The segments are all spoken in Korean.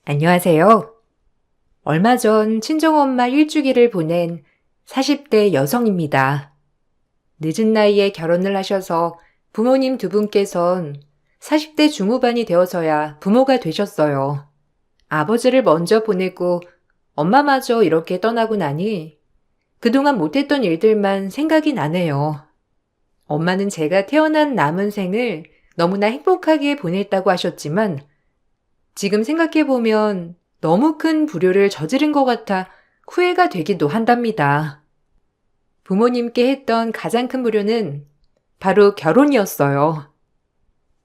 안녕하세요. 얼마 전 친정엄마 일주기를 보낸 40대 여성입니다. 늦은 나이에 결혼을 하셔서 부모님 두 분께선 40대 중후반이 되어서야 부모가 되셨어요. 아버지를 먼저 보내고 엄마마저 이렇게 떠나고 나니 그동안 못했던 일들만 생각이 나네요. 엄마는 제가 태어난 남은 생을 너무나 행복하게 보냈다고 하셨지만 지금 생각해보면 너무 큰 불효를 저지른 것 같아 후회가 되기도 한답니다. 부모님께 했던 가장 큰 불효는 바로 결혼이었어요.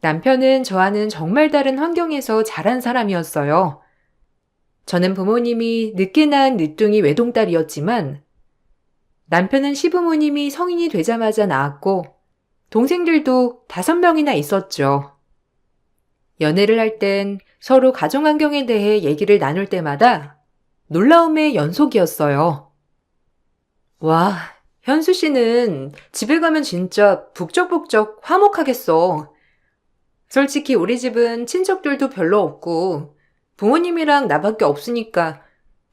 남편은 저와는 정말 다른 환경에서 자란 사람이었어요. 저는 부모님이 늦게 낳은 늦둥이 외동딸이었지만 남편은 시부모님이 성인이 되자마자 낳았고 동생들도 5명이나 있었죠. 연애를 할 땐 서로 가정 환경에 대해 얘기를 나눌 때마다 놀라움의 연속이었어요. 와, 현수 씨는 집에 가면 진짜 북적북적 화목하겠어. 솔직히 우리 집은 친척들도 별로 없고 부모님이랑 나밖에 없으니까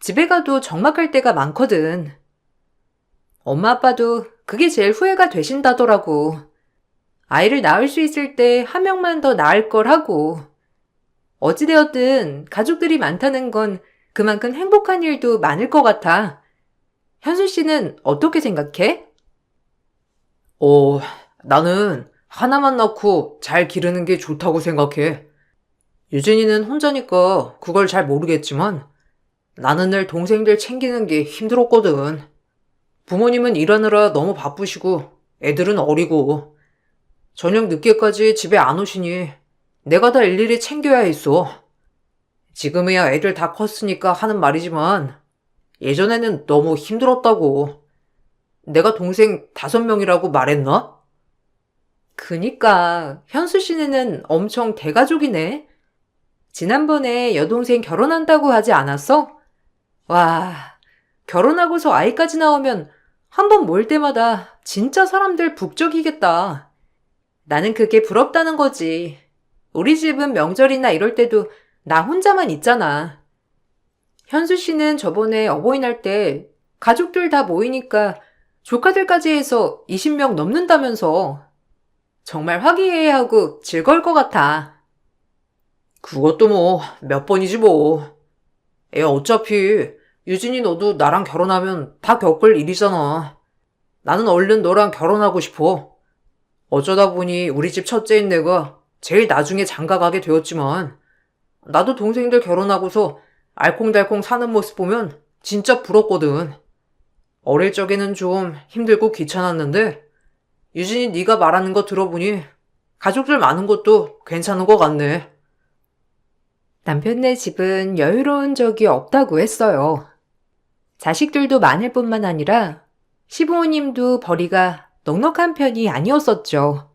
집에 가도 적막할 때가 많거든. 엄마 아빠도 그게 제일 후회가 되신다더라고. 아이를 낳을 수 있을 때 한 명만 더 낳을 걸 하고. 어찌되었든 가족들이 많다는 건 그만큼 행복한 일도 많을 것 같아. 현수 씨는 어떻게 생각해? 어, 나는 하나만 낳고 잘 기르는 게 좋다고 생각해. 유진이는 혼자니까 그걸 잘 모르겠지만 나는 늘 동생들 챙기는 게 힘들었거든. 부모님은 일하느라 너무 바쁘시고 애들은 어리고 저녁 늦게까지 집에 안 오시니 내가 다 일일이 챙겨야 했어. 지금이야 애들 다 컸으니까 하는 말이지만 예전에는 너무 힘들었다고. 내가 동생 5명이라고 말했나? 그니까 현수 씨네는 엄청 대가족이네. 지난번에 여동생 결혼한다고 하지 않았어? 와, 결혼하고서 아이까지 나오면 한 번 모일 때마다 진짜 사람들 북적이겠다. 나는 그게 부럽다는 거지. 우리 집은 명절이나 이럴 때도 나 혼자만 있잖아. 현수 씨는 저번에 어버이날 때 가족들 다 모이니까 조카들까지 해서 20명 넘는다면서. 정말 화기애애하고 즐거울 것 같아. 그것도 뭐 몇 번이지 뭐. 애 어차피 유진이 너도 나랑 결혼하면 다 겪을 일이잖아. 나는 얼른 너랑 결혼하고 싶어. 어쩌다 보니 우리 집 첫째인 내가 제일 나중에 장가가게 되었지만 나도 동생들 결혼하고서 알콩달콩 사는 모습 보면 진짜 부럽거든. 어릴 적에는 좀 힘들고 귀찮았는데 유진이 네가 말하는 거 들어보니 가족들 많은 것도 괜찮은 것 같네. 남편네 집은 여유로운 적이 없다고 했어요. 자식들도 많을 뿐만 아니라 시부모님도 벌이가 넉넉한 편이 아니었었죠.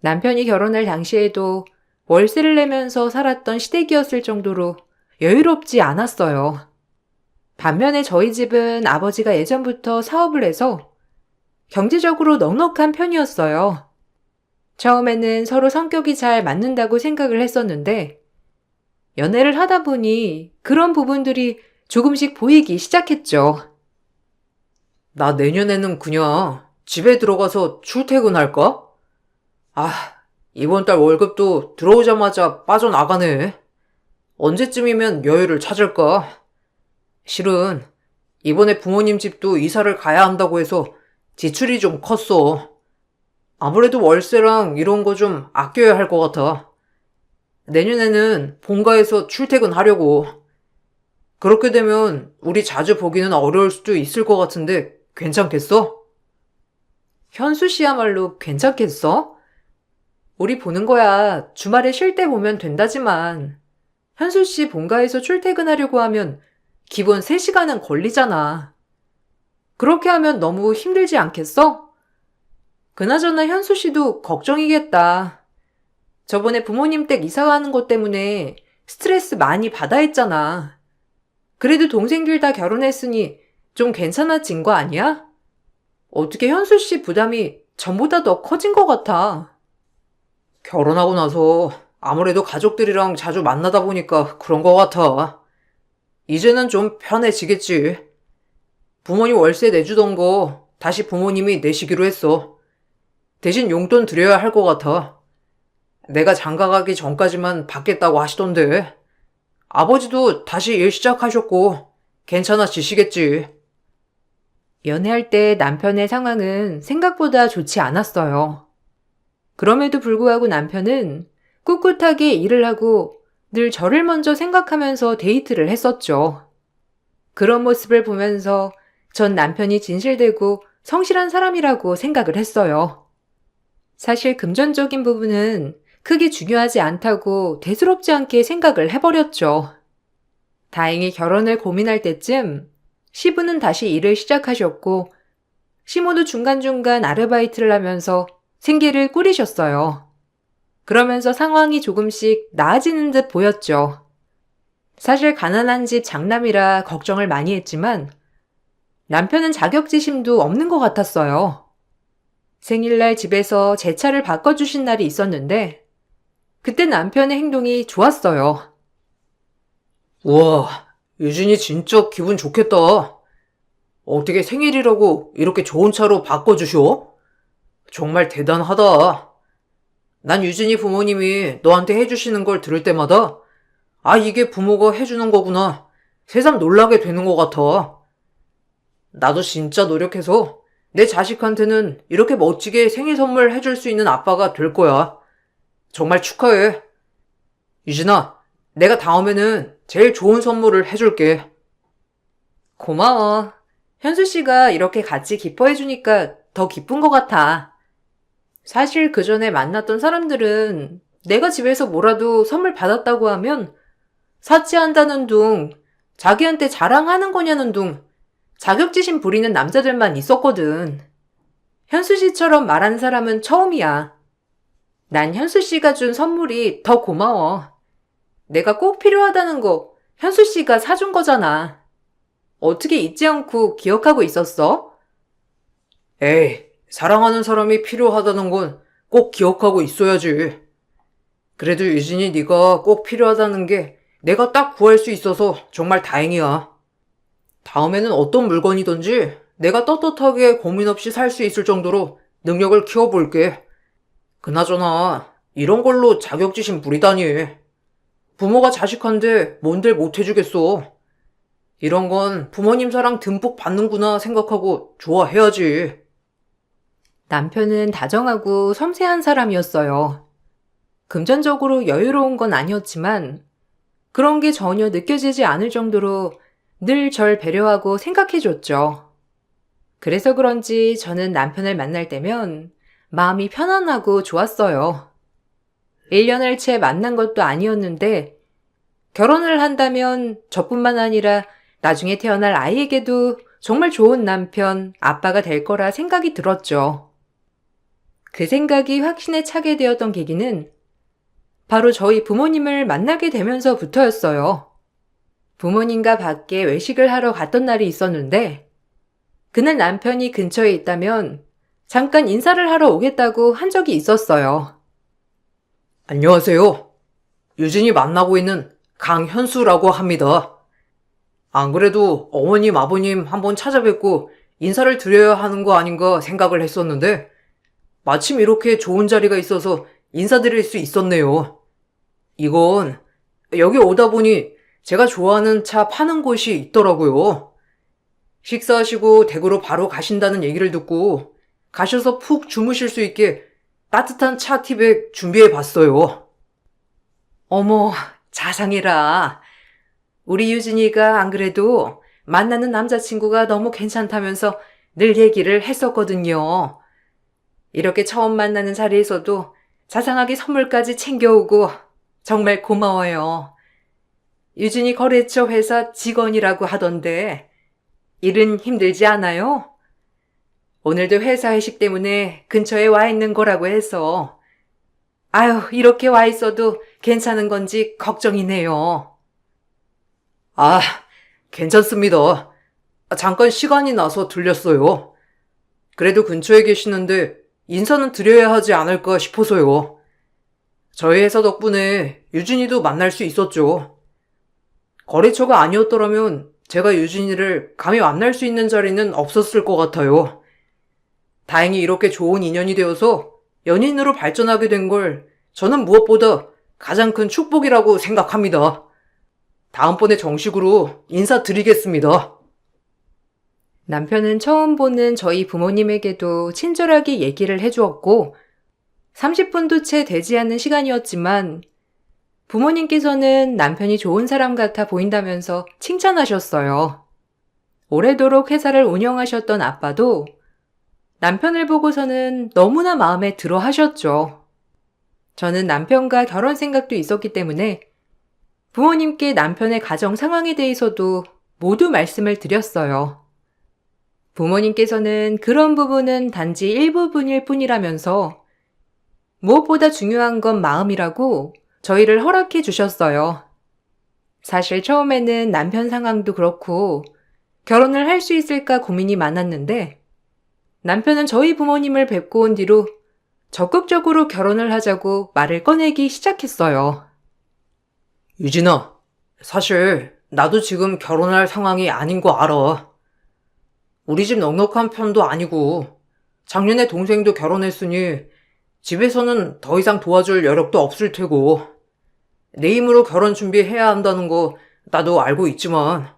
남편이 결혼할 당시에도 월세를 내면서 살았던 시댁이었을 정도로 여유롭지 않았어요. 반면에 저희 집은 아버지가 예전부터 사업을 해서 경제적으로 넉넉한 편이었어요. 처음에는 서로 성격이 잘 맞는다고 생각을 했었는데 연애를 하다 보니 그런 부분들이 조금씩 보이기 시작했죠. 나 내년에는 그냥 집에 들어가서 출퇴근할까? 아, 이번 달 월급도 들어오자마자 빠져나가네. 언제쯤이면 여유를 찾을까? 실은 이번에 부모님 집도 이사를 가야 한다고 해서 지출이 좀 컸어. 아무래도 월세랑 이런 거 좀 아껴야 할 것 같아. 내년에는 본가에서 출퇴근하려고. 그렇게 되면 우리 자주 보기는 어려울 수도 있을 것 같은데 괜찮겠어? 현수 씨야말로 괜찮겠어? 우리 보는 거야 주말에 쉴 때 보면 된다지만 현수 씨 본가에서 출퇴근하려고 하면 기본 3시간은 걸리잖아. 그렇게 하면 너무 힘들지 않겠어? 그나저나 현수 씨도 걱정이겠다. 저번에 부모님 댁 이사 가는 것 때문에 스트레스 많이 받아 했잖아. 그래도 동생들 다 결혼했으니 좀 괜찮아진 거 아니야? 어떻게 현수 씨 부담이 전보다 더 커진 것 같아. 결혼하고 나서 아무래도 가족들이랑 자주 만나다 보니까 그런 것 같아. 이제는 좀 편해지겠지. 부모님 월세 내주던 거 다시 부모님이 내시기로 했어. 대신 용돈 드려야 할 것 같아. 내가 장가 가기 전까지만 받겠다고 하시던데. 아버지도 다시 일 시작하셨고 괜찮아지시겠지. 연애할 때 남편의 상황은 생각보다 좋지 않았어요. 그럼에도 불구하고 남편은 꿋꿋하게 일을 하고 늘 저를 먼저 생각하면서 데이트를 했었죠. 그런 모습을 보면서 전 남편이 진실되고 성실한 사람이라고 생각을 했어요. 사실 금전적인 부분은 크게 중요하지 않다고 대수롭지 않게 생각을 해버렸죠. 다행히 결혼을 고민할 때쯤 시부는 다시 일을 시작하셨고 시모도 중간중간 아르바이트를 하면서 생계를 꾸리셨어요. 그러면서 상황이 조금씩 나아지는 듯 보였죠. 사실 가난한 집 장남이라 걱정을 많이 했지만 남편은 자격지심도 없는 것 같았어요. 생일날 집에서 제 차를 바꿔주신 날이 있었는데 그때 남편의 행동이 좋았어요. 우와, 유진이 진짜 기분 좋겠다. 어떻게 생일이라고 이렇게 좋은 차로 바꿔주셔? 정말 대단하다. 난 유진이 부모님이 너한테 해주시는 걸 들을 때마다 아, 이게 부모가 해주는 거구나. 새삼 놀라게 되는 것 같아. 나도 진짜 노력해서 내 자식한테는 이렇게 멋지게 생일 선물 해줄 수 있는 아빠가 될 거야. 정말 축하해. 유진아, 내가 다음에는 제일 좋은 선물을 해줄게. 고마워. 현수 씨가 이렇게 같이 기뻐해주니까 더 기쁜 것 같아. 사실 그 전에 만났던 사람들은 내가 집에서 뭐라도 선물 받았다고 하면 사치한다는 둥, 자기한테 자랑하는 거냐는 둥, 자격지심 부리는 남자들만 있었거든. 현수 씨처럼 말하는 사람은 처음이야. 난 현수 씨가 준 선물이 더 고마워. 내가 꼭 필요하다는 거 현수 씨가 사준 거잖아. 어떻게 잊지 않고 기억하고 있었어? 에이, 사랑하는 사람이 필요하다는 건 꼭 기억하고 있어야지. 그래도 유진이 네가 꼭 필요하다는 게 내가 딱 구할 수 있어서 정말 다행이야. 다음에는 어떤 물건이든지 내가 떳떳하게 고민 없이 살 수 있을 정도로 능력을 키워볼게. 그나저나 이런 걸로 자격지심 부리다니. 부모가 자식한테 뭔들 못해주겠어. 이런 건 부모님 사랑 듬뿍 받는구나 생각하고 좋아해야지. 남편은 다정하고 섬세한 사람이었어요. 금전적으로 여유로운 건 아니었지만 그런 게 전혀 느껴지지 않을 정도로 늘 절 배려하고 생각해줬죠. 그래서 그런지 저는 남편을 만날 때면 마음이 편안하고 좋았어요. 1년을 채 만난 것도 아니었는데 결혼을 한다면 저뿐만 아니라 나중에 태어날 아이에게도 정말 좋은 남편, 아빠가 될 거라 생각이 들었죠. 그 생각이 확신에 차게 되었던 계기는 바로 저희 부모님을 만나게 되면서부터였어요. 부모님과 밖에 외식을 하러 갔던 날이 있었는데 그날 남편이 근처에 있다면 잠깐 인사를 하러 오겠다고 한 적이 있었어요. 안녕하세요. 유진이 만나고 있는 강현수라고 합니다. 안 그래도 어머님, 아버님 한번 찾아뵙고 인사를 드려야 하는 거 아닌가 생각을 했었는데 마침 이렇게 좋은 자리가 있어서 인사드릴 수 있었네요. 이건 여기 오다 보니 제가 좋아하는 차 파는 곳이 있더라고요. 식사하시고 댁으로 바로 가신다는 얘기를 듣고 가셔서 푹 주무실 수 있게 따뜻한 차 티백 준비해 봤어요. 어머, 자상해라. 우리 유진이가 안 그래도 만나는 남자친구가 너무 괜찮다면서 늘 얘기를 했었거든요. 이렇게 처음 만나는 자리에서도 자상하게 선물까지 챙겨오고 정말 고마워요. 유진이 거래처 회사 직원이라고 하던데 일은 힘들지 않아요? 오늘도 회사 회식 때문에 근처에 와 있는 거라고 해서 아유, 이렇게 와 있어도 괜찮은 건지 걱정이네요. 아, 괜찮습니다. 잠깐 시간이 나서 들렸어요. 그래도 근처에 계시는데 인사는 드려야 하지 않을까 싶어서요. 저희 회사 덕분에 유진이도 만날 수 있었죠. 거래처가 아니었더라면 제가 유진이를 감히 만날 수 있는 자리는 없었을 것 같아요. 다행히 이렇게 좋은 인연이 되어서 연인으로 발전하게 된 걸 저는 무엇보다 가장 큰 축복이라고 생각합니다. 다음번에 정식으로 인사드리겠습니다. 남편은 처음 보는 저희 부모님에게도 친절하게 얘기를 해주었고, 30분도 채 되지 않는 시간이었지만, 부모님께서는 남편이 좋은 사람 같아 보인다면서 칭찬하셨어요. 오래도록 회사를 운영하셨던 아빠도 남편을 보고서는 너무나 마음에 들어 하셨죠. 저는 남편과 결혼 생각도 있었기 때문에 부모님께 남편의 가정 상황에 대해서도 모두 말씀을 드렸어요. 부모님께서는 그런 부분은 단지 일부분일 뿐이라면서 무엇보다 중요한 건 마음이라고 저희를 허락해 주셨어요. 사실 처음에는 남편 상황도 그렇고 결혼을 할 수 있을까 고민이 많았는데 남편은 저희 부모님을 뵙고 온 뒤로 적극적으로 결혼을 하자고 말을 꺼내기 시작했어요. 유진아, 사실 나도 지금 결혼할 상황이 아닌 거 알아. 우리 집 넉넉한 편도 아니고 작년에 동생도 결혼했으니 집에서는 더 이상 도와줄 여력도 없을 테고 내 힘으로 결혼 준비해야 한다는 거 나도 알고 있지만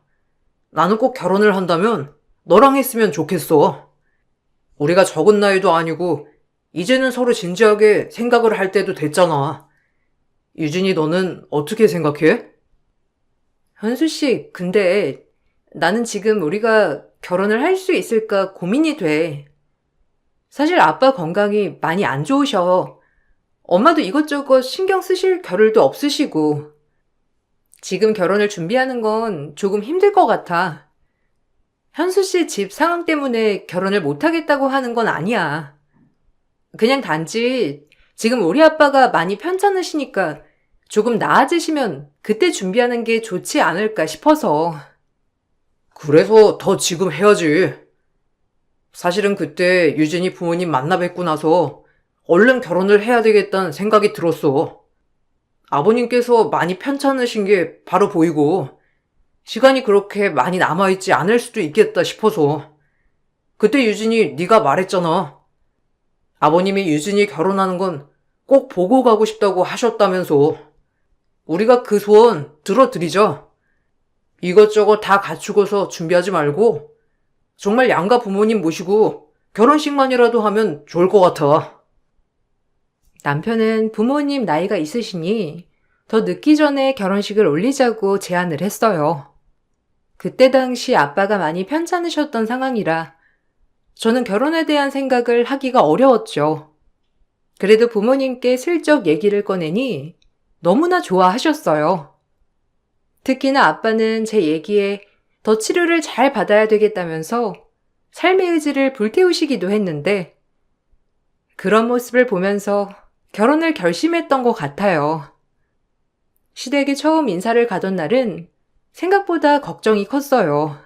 나는 꼭 결혼을 한다면 너랑 했으면 좋겠어. 우리가 적은 나이도 아니고 이제는 서로 진지하게 생각을 할 때도 됐잖아. 유진이 너는 어떻게 생각해? 현수 씨, 근데 나는 지금 우리가 결혼을 할 수 있을까 고민이 돼. 사실 아빠 건강이 많이 안 좋으셔. 엄마도 이것저것 신경 쓰실 겨를도 없으시고. 지금 결혼을 준비하는 건 조금 힘들 것 같아. 현수 씨 집 상황 때문에 결혼을 못 하겠다고 하는 건 아니야. 그냥 단지 지금 우리 아빠가 많이 편찮으시니까 조금 나아지시면 그때 준비하는 게 좋지 않을까 싶어서. 그래서 더 지금 해야지. 사실은 그때 유진이 부모님 만나 뵙고 나서 얼른 결혼을 해야 되겠다는 생각이 들었어. 아버님께서 많이 편찮으신 게 바로 보이고 시간이 그렇게 많이 남아있지 않을 수도 있겠다 싶어서. 그때 유진이 네가 말했잖아. 아버님이 유진이 결혼하는 건 꼭 보고 가고 싶다고 하셨다면서. 우리가 그 소원 들어드리자. 이것저것 다 갖추고서 준비하지 말고 정말 양가 부모님 모시고 결혼식만이라도 하면 좋을 것 같아. 남편은 부모님 나이가 있으시니 더 늦기 전에 결혼식을 올리자고 제안을 했어요. 그때 당시 아빠가 많이 편찮으셨던 상황이라 저는 결혼에 대한 생각을 하기가 어려웠죠. 그래도 부모님께 슬쩍 얘기를 꺼내니 너무나 좋아하셨어요. 특히나 아빠는 제 얘기에 더 치료를 잘 받아야 되겠다면서 삶의 의지를 불태우시기도 했는데 그런 모습을 보면서 결혼을 결심했던 것 같아요. 시댁에 처음 인사를 가던 날은 생각보다 걱정이 컸어요.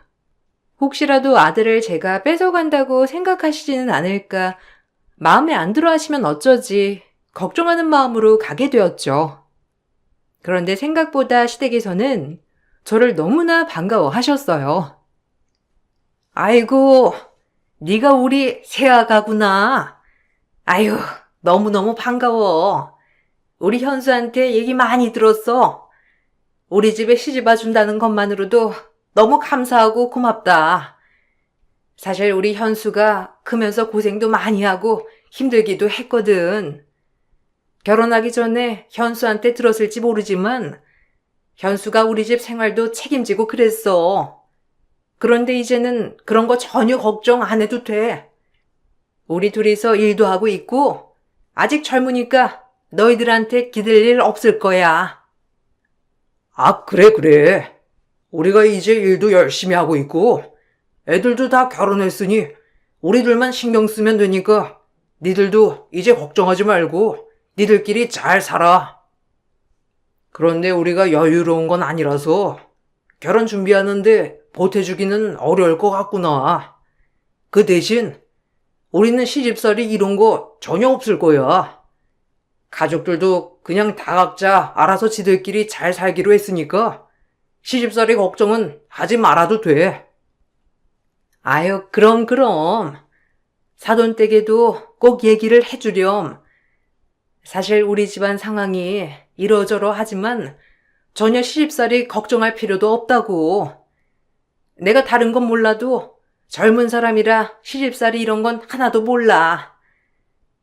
혹시라도 아들을 제가 뺏어간다고 생각하시지는 않을까, 마음에 안 들어 하시면 어쩌지 걱정하는 마음으로 가게 되었죠. 그런데 생각보다 시댁에서는 저를 너무나 반가워하셨어요. 아이고, 네가 우리 새아가구나. 아유, 너무너무 반가워. 우리 현수한테 얘기 많이 들었어. 우리 집에 시집와 준다는 것만으로도 너무 감사하고 고맙다. 사실 우리 현수가 크면서 고생도 많이 하고 힘들기도 했거든. 결혼하기 전에 현수한테 들었을지 모르지만 현수가 우리 집 생활도 책임지고 그랬어. 그런데 이제는 그런 거 전혀 걱정 안 해도 돼. 우리 둘이서 일도 하고 있고 아직 젊으니까 너희들한테 기댈 일 없을 거야. 아, 그래. 우리가 이제 일도 열심히 하고 있고 애들도 다 결혼했으니 우리들만 신경 쓰면 되니까 니들도 이제 걱정하지 말고 니들끼리 잘 살아. 그런데 우리가 여유로운 건 아니라서 결혼 준비하는데 보태주기는 어려울 것 같구나. 그 대신 우리는 시집살이 이런 거 전혀 없을 거야. 가족들도 그냥 다 각자 알아서 지들끼리 잘 살기로 했으니까 시집살이 걱정은 하지 말아도 돼. 아유, 그럼. 사돈댁에도 꼭 얘기를 해주렴. 사실 우리 집안 상황이 이러저러 하지만 전혀 시집살이 걱정할 필요도 없다고. 내가 다른 건 몰라도 젊은 사람이라 시집살이 이런 건 하나도 몰라.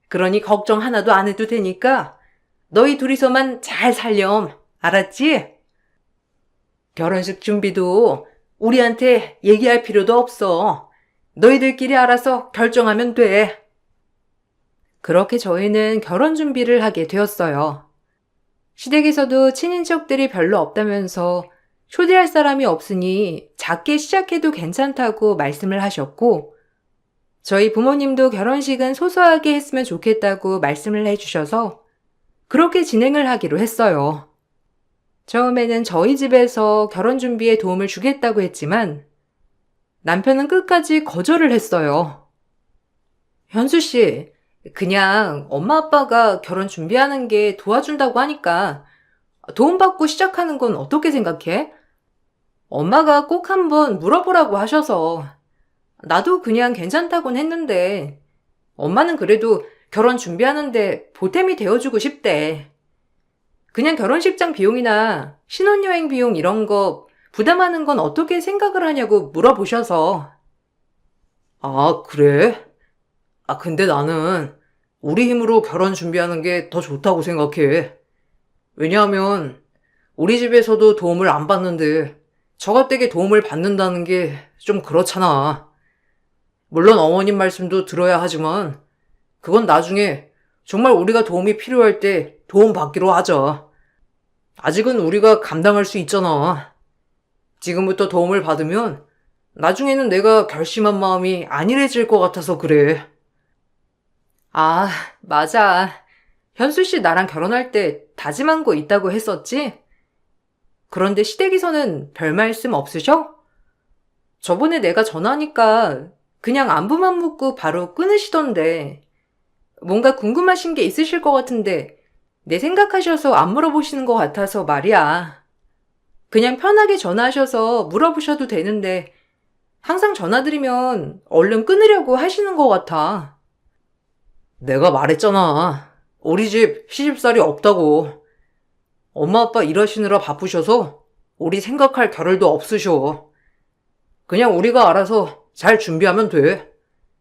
그러니 걱정 하나도 안 해도 되니까 너희 둘이서만 잘 살렴. 알았지? 결혼식 준비도 우리한테 얘기할 필요도 없어. 너희들끼리 알아서 결정하면 돼. 그렇게 저희는 결혼 준비를 하게 되었어요. 시댁에서도 친인척들이 별로 없다면서 초대할 사람이 없으니 작게 시작해도 괜찮다고 말씀을 하셨고, 저희 부모님도 결혼식은 소소하게 했으면 좋겠다고 말씀을 해주셔서 그렇게 진행을 하기로 했어요. 처음에는 저희 집에서 결혼 준비에 도움을 주겠다고 했지만 남편은 끝까지 거절을 했어요. 현수 씨, 그냥 엄마 아빠가 결혼 준비하는 게 도와준다고 하니까 도움받고 시작하는 건 어떻게 생각해? 엄마가 꼭 한번 물어보라고 하셔서 나도 그냥 괜찮다곤 했는데 엄마는 그래도 결혼 준비하는데 보탬이 되어주고 싶대. 그냥 결혼식장 비용이나 신혼여행 비용 이런 거 부담하는 건 어떻게 생각을 하냐고 물어보셔서. 아, 그래? 근데 나는 우리 힘으로 결혼 준비하는 게 더 좋다고 생각해. 왜냐하면 우리 집에서도 도움을 안 받는데 처가댁에 도움을 받는다는 게 좀 그렇잖아. 물론 어머님 말씀도 들어야 하지만 그건 나중에 정말 우리가 도움이 필요할 때 도움 받기로 하자. 아직은 우리가 감당할 수 있잖아. 지금부터 도움을 받으면 나중에는 내가 결심한 마음이 안일해질 것 같아서 그래. 아, 맞아. 현수 씨 나랑 결혼할 때 다짐한 거 있다고 했었지? 그런데 시댁에서는 별 말씀 없으셔? 저번에 내가 전화하니까 그냥 안부만 묻고 바로 끊으시던데 뭔가 궁금하신 게 있으실 것 같은데 내 생각하셔서 안 물어보시는 것 같아서 말이야. 그냥 편하게 전화하셔서 물어보셔도 되는데 항상 전화드리면 얼른 끊으려고 하시는 것 같아. 내가 말했잖아. 우리 집 시집살이 없다고. 엄마 아빠 일하시느라 바쁘셔서 우리 생각할 겨를도 없으셔. 그냥 우리가 알아서 잘 준비하면 돼.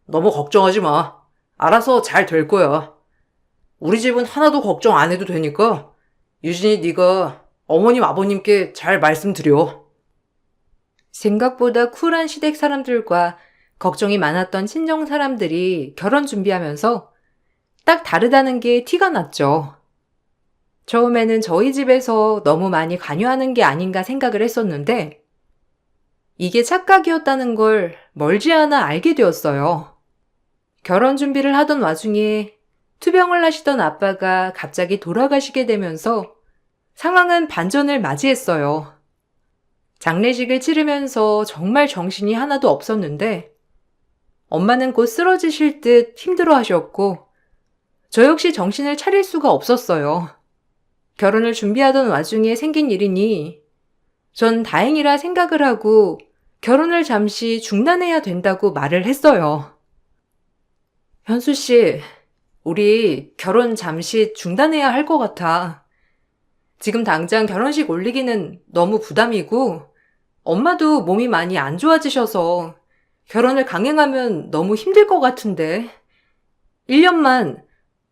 너무 걱정하지 마. 알아서 잘 될 거야. 우리 집은 하나도 걱정 안 해도 되니까 유진이 네가 어머님 아버님께 잘 말씀드려. 생각보다 쿨한 시댁 사람들과 걱정이 많았던 친정 사람들이 결혼 준비하면서 딱 다르다는 게 티가 났죠. 처음에는 저희 집에서 너무 많이 관여하는 게 아닌가 생각을 했었는데 이게 착각이었다는 걸 멀지 않아 알게 되었어요. 결혼 준비를 하던 와중에 투병을 하시던 아빠가 갑자기 돌아가시게 되면서 상황은 반전을 맞이했어요. 장례식을 치르면서 정말 정신이 하나도 없었는데 엄마는 곧 쓰러지실 듯 힘들어 하셨고 저 역시 정신을 차릴 수가 없었어요. 결혼을 준비하던 와중에 생긴 일이니 전 다행이라 생각을 하고 결혼을 잠시 중단해야 된다고 말을 했어요. 현수 씨, 우리 결혼 잠시 중단해야 할 것 같아. 지금 당장 결혼식 올리기는 너무 부담이고 엄마도 몸이 많이 안 좋아지셔서 결혼을 강행하면 너무 힘들 것 같은데 1년만,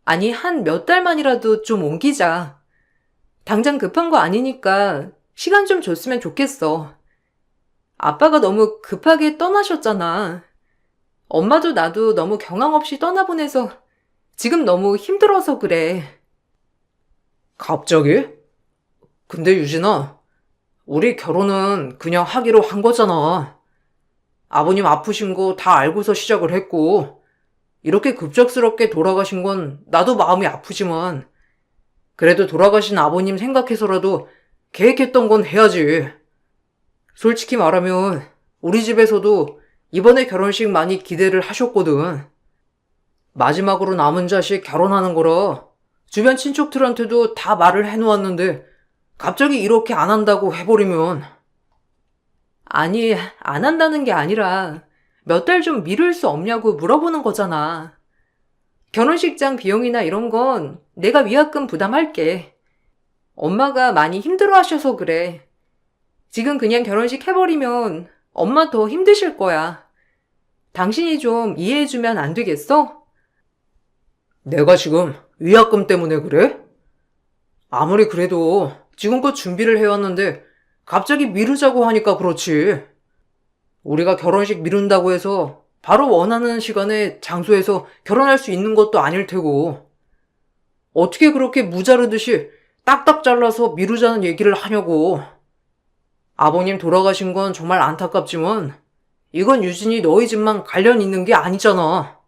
아니 한 몇 달만이라도 좀 옮기자. 당장 급한 거 아니니까 시간 좀 줬으면 좋겠어. 아빠가 너무 급하게 떠나셨잖아. 엄마도 나도 너무 경황 없이 떠나보내서 지금 너무 힘들어서 그래. 갑자기? 근데 유진아, 우리 결혼은 그냥 하기로 한 거잖아. 아버님 아프신 거 다 알고서 시작을 했고, 이렇게 급작스럽게 돌아가신 건 나도 마음이 아프지만, 그래도 돌아가신 아버님 생각해서라도 계획했던 건 해야지. 솔직히 말하면 우리 집에서도 이번에 결혼식 많이 기대를 하셨거든. 마지막으로 남은 자식 결혼하는 거라 주변 친척들한테도 다 말을 해놓았는데 갑자기 이렇게 안 한다고 해버리면. 아니, 안 한다는 게 아니라 몇 달 좀 미룰 수 없냐고 물어보는 거잖아. 결혼식장 비용이나 이런 건 내가 위약금 부담할게. 엄마가 많이 힘들어 하셔서 그래. 지금 그냥 결혼식 해버리면 엄마 더 힘드실 거야. 당신이 좀 이해해주면 안 되겠어? 내가 지금 위약금 때문에 그래? 아무리 그래도 지금껏 준비를 해왔는데 갑자기 미루자고 하니까 그렇지. 우리가 결혼식 미룬다고 해서 바로 원하는 시간에 장소에서 결혼할 수 있는 것도 아닐 테고. 어떻게 그렇게 무자르듯이 딱딱 잘라서 미루자는 얘기를 하냐고. 아버님 돌아가신 건 정말 안타깝지만 이건 유진이 너희 집만 관련 있는 게 아니잖아.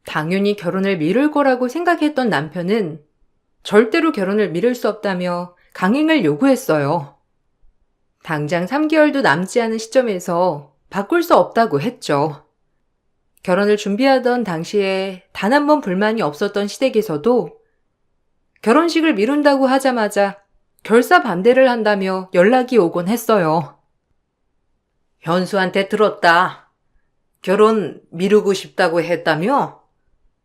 당연히 결혼을 미룰 거라고 생각했던 남편은 절대로 결혼을 미룰 수 없다며 강행을 요구했어요. 당장 3개월도 남지 않은 시점에서 바꿀 수 없다고 했죠. 결혼을 준비하던 당시에 단 한 번 불만이 없었던 시댁에서도 결혼식을 미룬다고 하자마자 결사 반대를 한다며 연락이 오곤 했어요. 현수한테 들었다. 결혼 미루고 싶다고 했다며?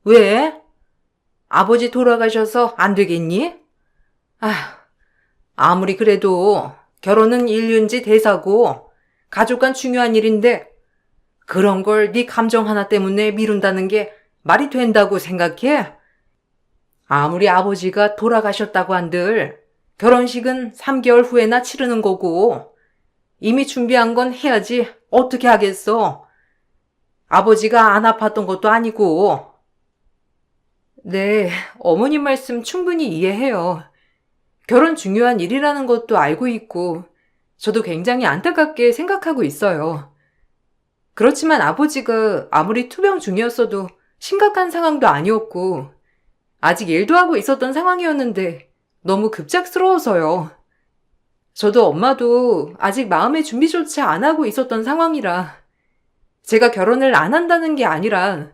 왜? 아버지 돌아가셔서 안 되겠니? 아무리 그래도 결혼은 일륜지 대사고 가족 간 중요한 일인데 그런 걸 네 감정 하나 때문에 미룬다는 게 말이 된다고 생각해? 아무리 아버지가 돌아가셨다고 한들 결혼식은 3개월 후에나 치르는 거고 이미 준비한 건 해야지 어떻게 하겠어? 아버지가 안 아팠던 것도 아니고. 네, 어머님 말씀 충분히 이해해요. 결혼 중요한 일이라는 것도 알고 있고 저도 굉장히 안타깝게 생각하고 있어요. 그렇지만 아버지가 아무리 투병 중이었어도 심각한 상황도 아니었고 아직 일도 하고 있었던 상황이었는데 너무 급작스러워서요. 저도 엄마도 아직 마음의 준비조차 안 하고 있었던 상황이라 제가 결혼을 안 한다는 게 아니라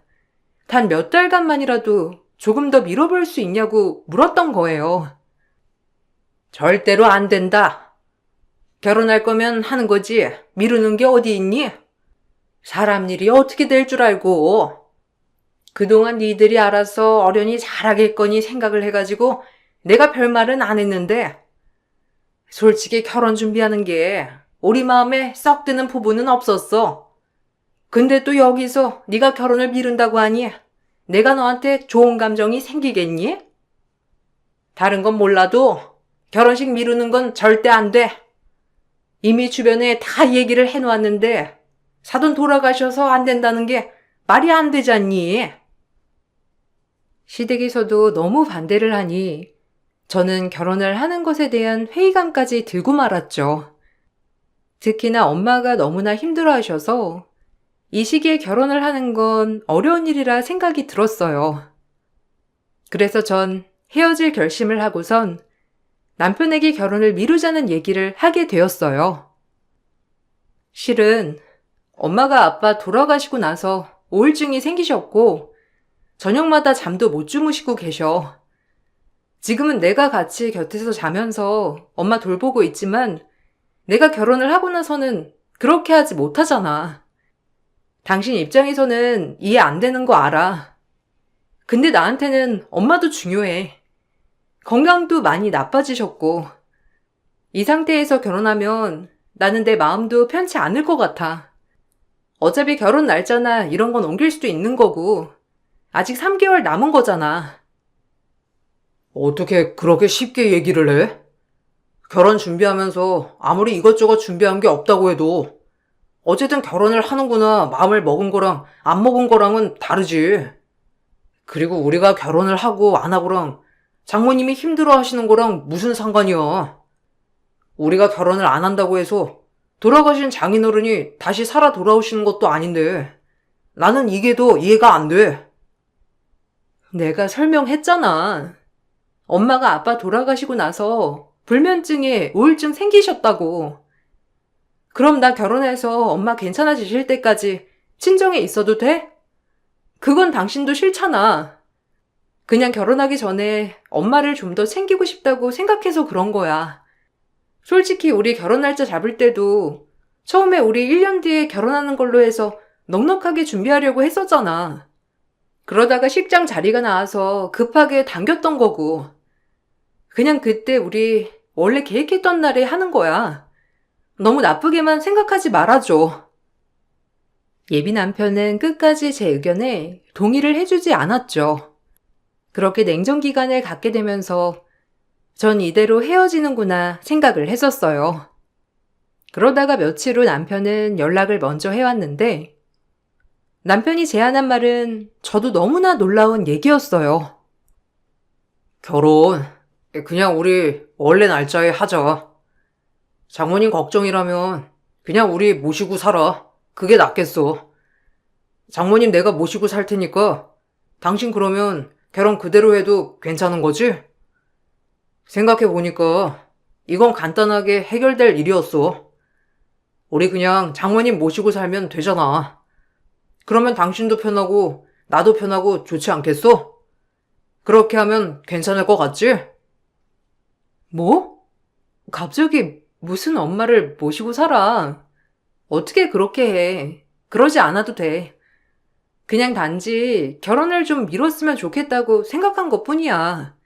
단 몇 달간만이라도 조금 더 미뤄볼 수 있냐고 물었던 거예요. 절대로 안 된다. 결혼할 거면 하는 거지 미루는 게 어디 있니? 사람 일이 어떻게 될 줄 알고. 그동안 니들이 알아서 어련히 잘하겠거니 생각을 해가지고 내가 별말은 안 했는데 솔직히 결혼 준비하는 게 우리 마음에 썩 드는 부분은 없었어. 근데 또 여기서 네가 결혼을 미룬다고 하니 내가 너한테 좋은 감정이 생기겠니? 다른 건 몰라도 결혼식 미루는 건 절대 안 돼. 이미 주변에 다 얘기를 해놓았는데 사돈 돌아가셔서 안 된다는 게 말이 안 되잖니. 시댁에서도 너무 반대를 하니 저는 결혼을 하는 것에 대한 회의감까지 들고 말았죠. 특히나 엄마가 너무나 힘들어 하셔서 이 시기에 결혼을 하는 건 어려운 일이라 생각이 들었어요. 그래서 전 헤어질 결심을 하고선 남편에게 결혼을 미루자는 얘기를 하게 되었어요. 실은 엄마가 아빠 돌아가시고 나서 우울증이 생기셨고 저녁마다 잠도 못 주무시고 계셔. 지금은 내가 같이 곁에서 자면서 엄마 돌보고 있지만 내가 결혼을 하고 나서는 그렇게 하지 못하잖아. 당신 입장에서는 이해 안 되는 거 알아. 근데 나한테는 엄마도 중요해. 건강도 많이 나빠지셨고 이 상태에서 결혼하면 나는 내 마음도 편치 않을 것 같아. 어차피 결혼 날짜나 이런 건 옮길 수도 있는 거고 아직 3개월 남은 거잖아. 어떻게 그렇게 쉽게 얘기를 해? 결혼 준비하면서 아무리 이것저것 준비한 게 없다고 해도 어쨌든 결혼을 하는구나 마음을 먹은 거랑 안 먹은 거랑은 다르지. 그리고 우리가 결혼을 하고 안 하고랑 장모님이 힘들어 하시는 거랑 무슨 상관이야. 우리가 결혼을 안 한다고 해서 돌아가신 장인어른이 다시 살아 돌아오시는 것도 아닌데 나는 이게 더 이해가 안 돼. 내가 설명했잖아. 엄마가 아빠 돌아가시고 나서 불면증에 우울증 생기셨다고. 그럼 나 결혼해서 엄마 괜찮아지실 때까지 친정에 있어도 돼? 그건 당신도 싫잖아. 그냥 결혼하기 전에 엄마를 좀 더 챙기고 싶다고 생각해서 그런 거야. 솔직히 우리 결혼 날짜 잡을 때도 처음에 우리 1년 뒤에 결혼하는 걸로 해서 넉넉하게 준비하려고 했었잖아. 그러다가 식장 자리가 나와서 급하게 당겼던 거고. 그냥 그때 우리 원래 계획했던 날에 하는 거야. 너무 나쁘게만 생각하지 말아줘. 예비 남편은 끝까지 제 의견에 동의를 해주지 않았죠. 그렇게 냉전 기간을 갖게 되면서 전 이대로 헤어지는구나 생각을 했었어요. 그러다가 며칠 후 남편은 연락을 먼저 해왔는데 남편이 제안한 말은 저도 너무나 놀라운 얘기였어요. 결혼, 그냥 우리 원래 날짜에 하자. 장모님 걱정이라면 그냥 우리 모시고 살아. 그게 낫겠어. 장모님 내가 모시고 살 테니까 당신 그러면 결혼 그대로 해도 괜찮은 거지? 생각해보니까 이건 간단하게 해결될 일이었어. 우리 그냥 장모님 모시고 살면 되잖아. 그러면 당신도 편하고 나도 편하고 좋지 않겠어? 그렇게 하면 괜찮을 것 같지? 뭐? 갑자기 무슨 엄마를 모시고 살아? 어떻게 그렇게 해? 그러지 않아도 돼. 그냥 단지 결혼을 좀 미뤘으면 좋겠다고 생각한 것 뿐이야.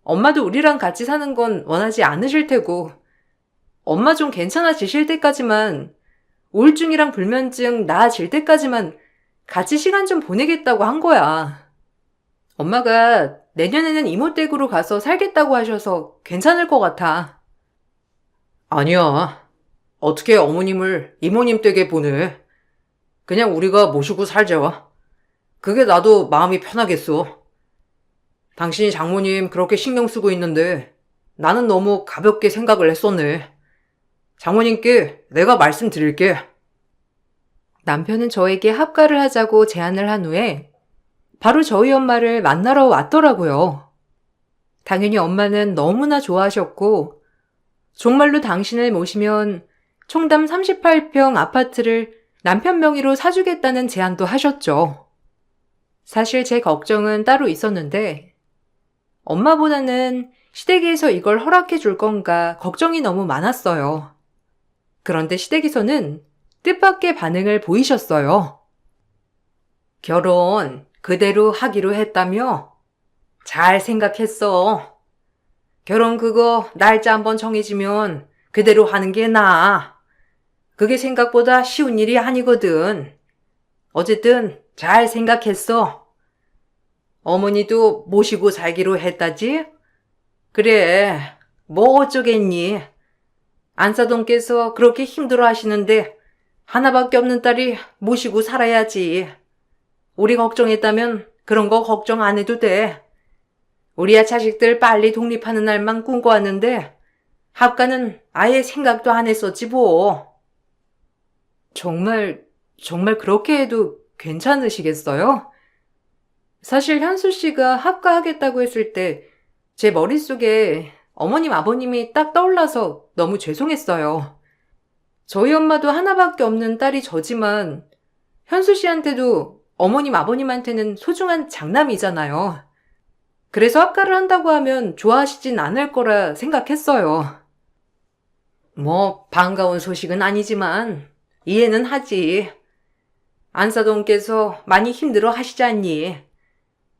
엄마도 우리랑 같이 사는 건 원하지 않으실 테고, 엄마 좀 괜찮아지실 때까지만, 우울증이랑 불면증 나아질 때까지만 같이 시간 좀 보내겠다고 한 거야. 엄마가 내년에는 이모 댁으로 가서 살겠다고 하셔서 괜찮을 것 같아. 아니야. 어떻게 어머님을 이모님 댁에 보내? 그냥 우리가 모시고 살자. 그게 나도 마음이 편하겠어. 당신이 장모님 그렇게 신경 쓰고 있는데 나는 너무 가볍게 생각을 했었네. 장모님께 내가 말씀드릴게. 남편은 저에게 합가를 하자고 제안을 한 후에 바로 저희 엄마를 만나러 왔더라고요. 당연히 엄마는 너무나 좋아하셨고 정말로 당신을 모시면 청담 38평 아파트를 남편 명의로 사주겠다는 제안도 하셨죠. 사실 제 걱정은 따로 있었는데 엄마보다는 시댁에서 이걸 허락해 줄 건가 걱정이 너무 많았어요. 그런데 시댁에서는 뜻밖의 반응을 보이셨어요. 결혼 그대로 하기로 했다며? 잘 생각했어. 결혼 그거 날짜 한번 정해지면 그대로 하는 게 나아. 그게 생각보다 쉬운 일이 아니거든. 어쨌든 잘 생각했어. 어머니도 모시고 살기로 했다지? 그래, 뭐 어쩌겠니? 안사돈께서 그렇게 힘들어 하시는데 하나밖에 없는 딸이 모시고 살아야지. 우리 걱정했다면 그런 거 걱정 안 해도 돼. 우리야 자식들 빨리 독립하는 날만 꿈꿔왔는데 합가는 아예 생각도 안 했었지 뭐. 정말 그렇게 해도 괜찮으시겠어요? 사실 현수 씨가 합가하겠다고 했을 때 제 머릿속에 어머님 아버님이 딱 떠올라서 너무 죄송했어요. 저희 엄마도 하나밖에 없는 딸이 저지만 현수 씨한테도 어머님 아버님한테는 소중한 장남이잖아요. 그래서 합가를 한다고 하면 좋아하시진 않을 거라 생각했어요. 뭐 반가운 소식은 아니지만 이해는 하지. 안사돈께서 많이 힘들어 하시지 않니?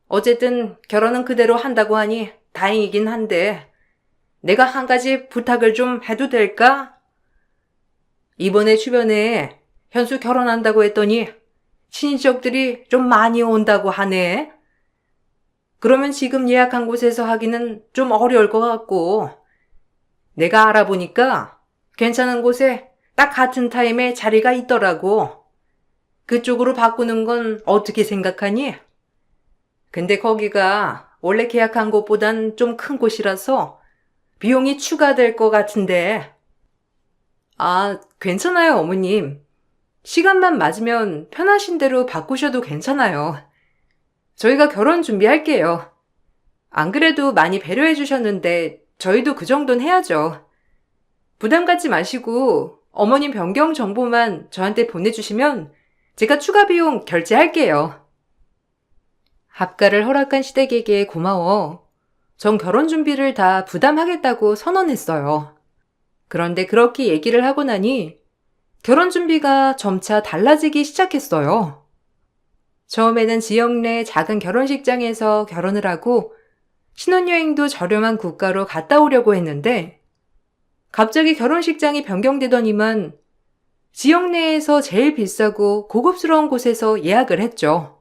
어쨌든 결혼은 그대로 한다고 하니 다행이긴 한데 내가 한 가지 부탁을 좀 해도 될까? 이번에 주변에 현수 결혼한다고 했더니 친인척들이 좀 많이 온다고 하네. 그러면 지금 예약한 곳에서 하기는 좀 어려울 것 같고 내가 알아보니까 괜찮은 곳에 딱 같은 타임에 자리가 있더라고. 그쪽으로 바꾸는 건 어떻게 생각하니? 근데 거기가 원래 계약한 곳보단 좀 큰 곳이라서 비용이 추가될 것 같은데. 아, 괜찮아요, 어머님. 시간만 맞으면 편하신 대로 바꾸셔도 괜찮아요. 저희가 결혼 준비할게요. 안 그래도 많이 배려해 주셨는데 저희도 그 정도는 해야죠. 부담 갖지 마시고 어머님 변경 정보만 저한테 보내주시면 제가 추가 비용 결제할게요. 합가를 허락한 시댁에게 고마워. 전 결혼 준비를 다 부담하겠다고 선언했어요. 그런데 그렇게 얘기를 하고 나니 결혼 준비가 점차 달라지기 시작했어요. 처음에는 지역 내 작은 결혼식장에서 결혼을 하고 신혼여행도 저렴한 국가로 갔다 오려고 했는데 갑자기 결혼식장이 변경되더니만 지역 내에서 제일 비싸고 고급스러운 곳에서 예약을 했죠.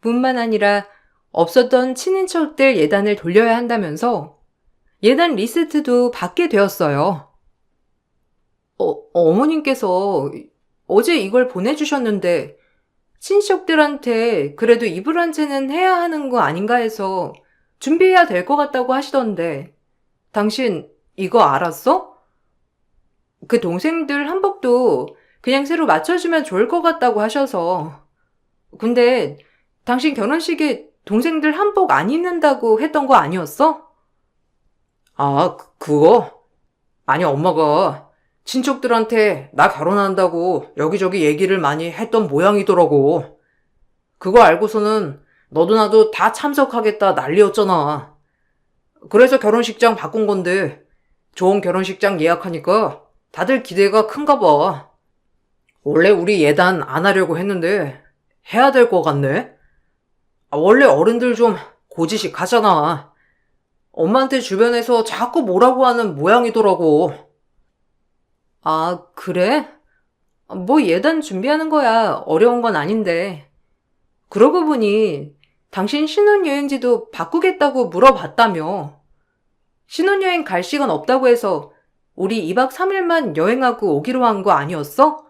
뿐만 아니라 없었던 친인척들 예단을 돌려야 한다면서 예단 리스트도 받게 되었어요. 어머님께서 어제 이걸 보내주셨는데 친척들한테 그래도 이불 한 채는 해야 하는 거 아닌가 해서 준비해야 될 것 같다고 하시던데 당신 이거 알았어? 그 동생들 한복도 그냥 새로 맞춰주면 좋을 것 같다고 하셔서. 근데 당신 결혼식에 동생들 한복 안 입는다고 했던 거 아니었어? 아, 그거? 아니, 엄마가 친척들한테 나 결혼한다고 여기저기 얘기를 많이 했던 모양이더라고. 그거 알고서는 너도 나도 다 참석하겠다 난리였잖아. 그래서 결혼식장 바꾼 건데 좋은 결혼식장 예약하니까 다들 기대가 큰가 봐. 원래 우리 예단 안 하려고 했는데 해야 될 것 같네. 원래 어른들 좀 고지식 하잖아. 엄마한테 주변에서 자꾸 뭐라고 하는 모양이더라고. 아, 그래? 뭐 예단 준비하는 거야 어려운 건 아닌데. 그러고 보니 당신 신혼여행지도 바꾸겠다고 물어봤다며. 신혼여행 갈 시간 없다고 해서 우리 2박 3일만 여행하고 오기로 한 거 아니었어?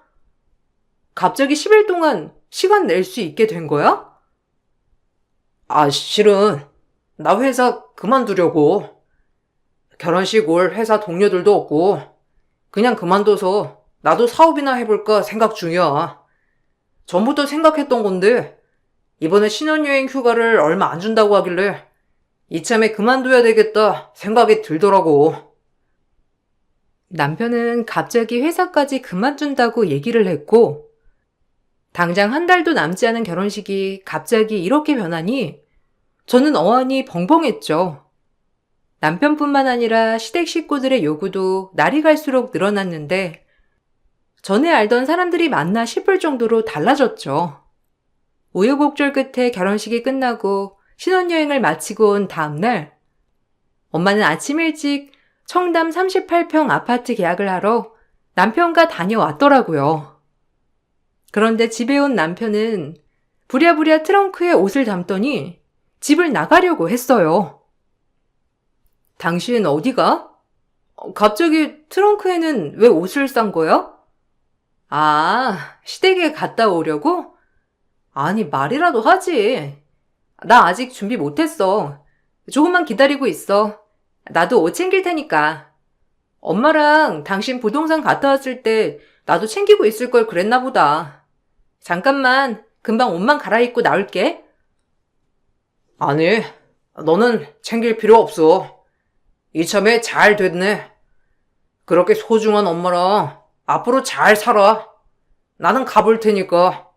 갑자기 10일 동안 시간 낼 수 있게 된 거야? 아, 실은 나 회사 그만두려고. 결혼식 올 회사 동료들도 없고 그냥 그만둬서 나도 사업이나 해볼까 생각 중이야. 전부터 생각했던 건데 이번에 신혼여행 휴가를 얼마 안 준다고 하길래 이참에 그만둬야 되겠다 생각이 들더라고. 남편은 갑자기 회사까지 그만둔다고 얘기를 했고 당장 한 달도 남지 않은 결혼식이 갑자기 이렇게 변하니 저는 어안이 벙벙했죠. 남편뿐만 아니라 시댁 식구들의 요구도 날이 갈수록 늘어났는데 전에 알던 사람들이 맞나 싶을 정도로 달라졌죠. 우여곡절 끝에 결혼식이 끝나고 신혼여행을 마치고 온 다음날 엄마는 아침 일찍 청담 38평 아파트 계약을 하러 남편과 다녀왔더라고요. 그런데 집에 온 남편은 부랴부랴 트렁크에 옷을 담더니 집을 나가려고 했어요. 당신 어디가? 갑자기 트렁크에는 왜 옷을 싼 거야? 아, 시댁에 갔다 오려고? 아니, 말이라도 하지. 나 아직 준비 못했어. 조금만 기다리고 있어. 나도 옷 챙길 테니까. 엄마랑 당신 부동산 갔다 왔을 때 나도 챙기고 있을 걸 그랬나 보다. 잠깐만, 금방 옷만 갈아입고 나올게. 아니, 너는 챙길 필요 없어. 이참에 잘 됐네. 그렇게 소중한 엄마랑 앞으로 잘 살아. 나는 가볼 테니까.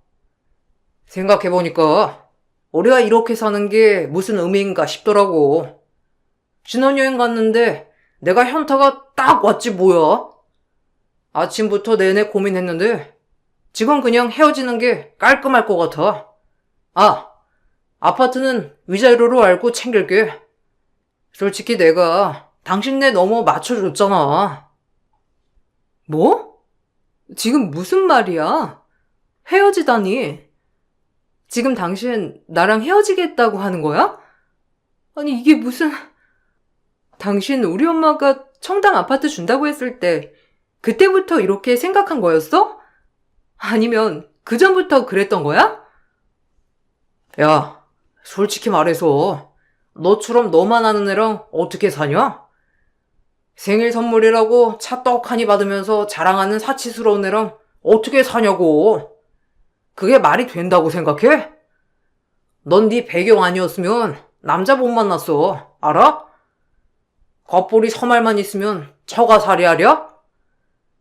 생각해보니까 우리가 이렇게 사는 게 무슨 의미인가 싶더라고. 신혼여행 갔는데 내가 현타가 딱 왔지 뭐야. 아침부터 내내 고민했는데 지금 그냥 헤어지는 게 깔끔할 것 같아. 아, 아파트는 위자료로 알고 챙길게. 솔직히 내가 당신네 너무 맞춰줬잖아. 뭐? 지금 무슨 말이야? 헤어지다니. 지금 당신 나랑 헤어지겠다고 하는 거야? 아니 이게 무슨... 당신 우리 엄마가 청담 아파트 준다고 했을 때 그때부터 이렇게 생각한 거였어? 아니면 그전부터 그랬던 거야? 야, 솔직히 말해서 너처럼 너만 아는 애랑 어떻게 사냐? 생일 선물이라고 차 떡하니 받으면서 자랑하는 사치스러운 애랑 어떻게 사냐고. 그게 말이 된다고 생각해? 넌 네 배경 아니었으면 남자 못 만났어. 알아? 겉보리 서말만 있으면 처가 살이하랴?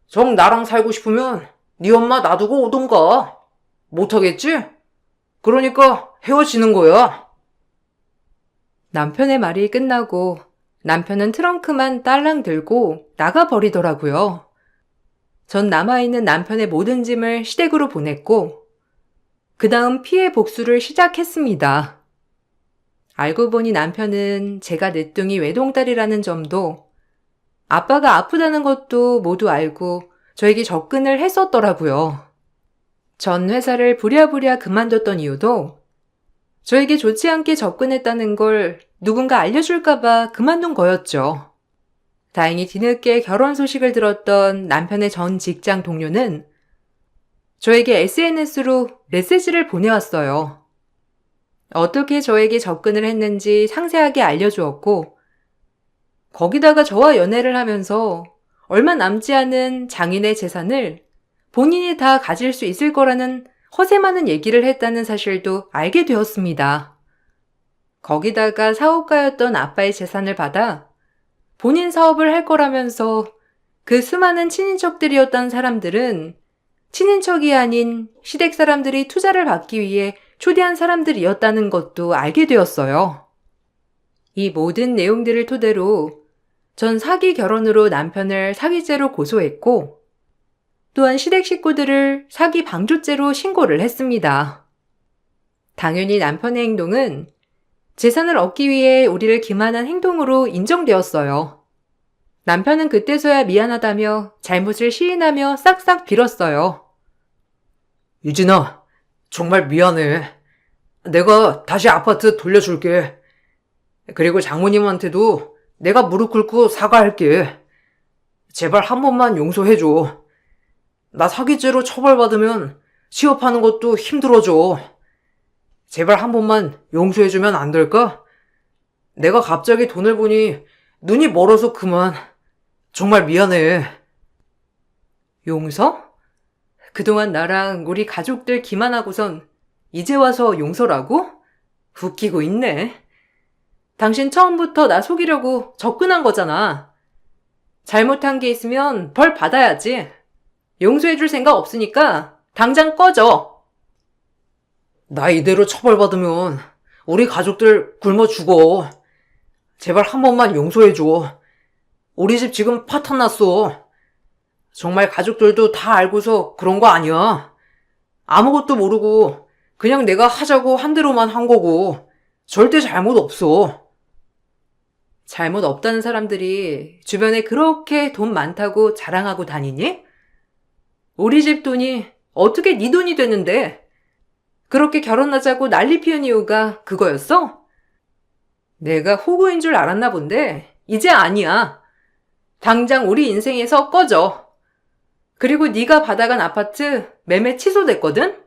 정 나랑 살고 싶으면 네 엄마 놔두고 오던가. 못하겠지? 그러니까 헤어지는 거야. 남편의 말이 끝나고 남편은 트렁크만 딸랑 들고 나가버리더라고요. 전 남아있는 남편의 모든 짐을 시댁으로 보냈고 그 다음 피해 복수를 시작했습니다. 알고 보니 남편은 제가 늦둥이 외동딸이라는 점도 아빠가 아프다는 것도 모두 알고 저에게 접근을 했었더라고요. 전 회사를 부랴부랴 그만뒀던 이유도 저에게 좋지 않게 접근했다는 걸 누군가 알려줄까봐 그만둔 거였죠. 다행히 뒤늦게 결혼 소식을 들었던 남편의 전 직장 동료는 저에게 SNS로 메시지를 보내왔어요. 어떻게 저에게 접근을 했는지 상세하게 알려주었고 거기다가 저와 연애를 하면서 얼마 남지 않은 장인의 재산을 본인이 다 가질 수 있을 거라는 허세 많은 얘기를 했다는 사실도 알게 되었습니다. 거기다가 사업가였던 아빠의 재산을 받아 본인 사업을 할 거라면서 그 수많은 친인척들이었던 사람들은 친인척이 아닌 시댁 사람들이 투자를 받기 위해 초대한 사람들이었다는 것도 알게 되었어요. 이 모든 내용들을 토대로 전 사기 결혼으로 남편을 사기죄로 고소했고 또한 시댁 식구들을 사기 방조죄로 신고를 했습니다. 당연히 남편의 행동은 재산을 얻기 위해 우리를 기만한 행동으로 인정되었어요. 남편은 그때서야 미안하다며 잘못을 시인하며 싹싹 빌었어요. 유진아, 정말 미안해. 내가 다시 아파트 돌려줄게. 그리고 장모님한테도 내가 무릎 꿇고 사과할게. 제발 한 번만 용서해줘. 나 사기죄로 처벌받으면 취업하는 것도 힘들어져. 제발 한 번만 용서해주면 안 될까? 내가 갑자기 돈을 보니 눈이 멀어서 그만. 정말 미안해. 용서? 그동안 나랑 우리 가족들 기만하고선 이제 와서 용서라고? 웃기고 있네. 당신 처음부터 나 속이려고 접근한 거잖아. 잘못한 게 있으면 벌 받아야지. 용서해줄 생각 없으니까 당장 꺼져. 나 이대로 처벌받으면 우리 가족들 굶어 죽어. 제발 한 번만 용서해줘. 우리 집 지금 파탄 났어. 정말 가족들도 다 알고서 그런 거 아니야. 아무것도 모르고 그냥 내가 하자고 한 대로만 한 거고 절대 잘못 없어. 잘못 없다는 사람들이 주변에 그렇게 돈 많다고 자랑하고 다니니? 우리 집 돈이 어떻게 네 돈이 되는데? 그렇게 결혼하자고 난리 피운 이유가 그거였어? 내가 호구인 줄 알았나 본데 이제 아니야. 당장 우리 인생에서 꺼져. 그리고 네가 받아간 아파트 매매 취소됐거든?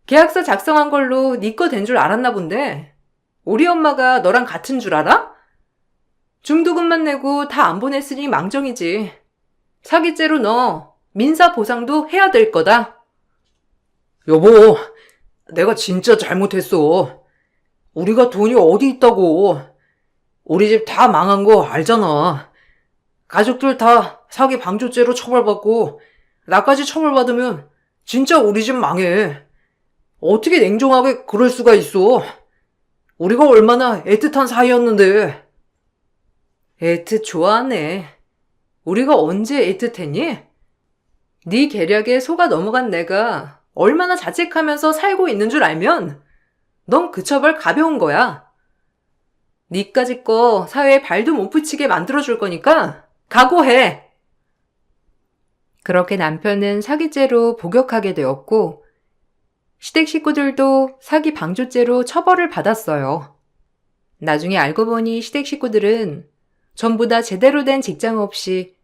계약서 작성한 걸로 네 거 된 줄 알았나 본데 우리 엄마가 너랑 같은 줄 알아? 중도금만 내고 다 안 보냈으니 망정이지. 사기죄로 너 민사 보상도 해야 될 거다. 여보, 내가 진짜 잘못했어. 우리가 돈이 어디 있다고. 우리 집 다 망한 거 알잖아. 가족들 다 사기 방조죄로 처벌받고 나까지 처벌받으면 진짜 우리 집 망해. 어떻게 냉정하게 그럴 수가 있어. 우리가 얼마나 애틋한 사이였는데. 애틋 좋아하네. 우리가 언제 애틋했니? 네 계략에 속아 넘어간 내가 얼마나 자책하면서 살고 있는 줄 알면 넌 그 처벌 가벼운 거야. 니까짓 거 사회에 발도 못 붙이게 만들어줄 거니까 각오해. 그렇게 남편은 사기죄로 복역하게 되었고 시댁 식구들도 사기 방조죄로 처벌을 받았어요. 나중에 알고 보니 시댁 식구들은 전부 다 제대로 된 직장 없이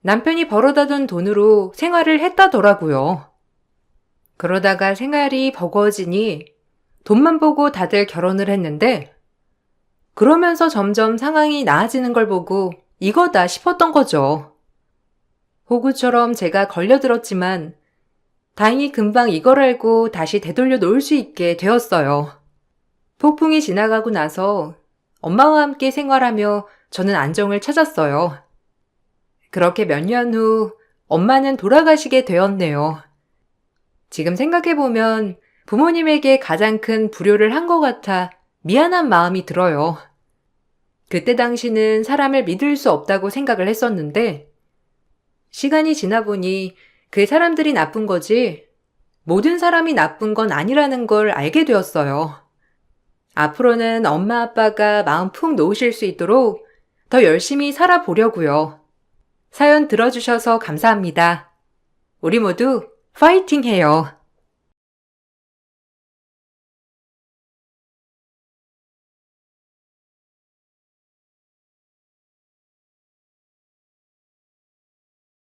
남편이 벌어다 둔 돈으로 생활을 했다더라고요. 그러다가 생활이 버거워지니 돈만 보고 다들 결혼을 했는데 그러면서 점점 상황이 나아지는 걸 보고 이거다 싶었던 거죠. 호구처럼 제가 걸려들었지만 다행히 금방 이걸 알고 다시 되돌려 놓을 수 있게 되었어요. 폭풍이 지나가고 나서 엄마와 함께 생활하며 저는 안정을 찾았어요. 그렇게 몇 년 후 엄마는 돌아가시게 되었네요. 지금 생각해보면 부모님에게 가장 큰 불효를 한 것 같아 미안한 마음이 들어요. 그때 당시는 사람을 믿을 수 없다고 생각을 했었는데, 시간이 지나 보니 그 사람들이 나쁜 거지, 모든 사람이 나쁜 건 아니라는 걸 알게 되었어요. 앞으로는 엄마 아빠가 마음 푹 놓으실 수 있도록 더 열심히 살아보려고요. 사연 들어주셔서 감사합니다. 우리 모두 파이팅 해요.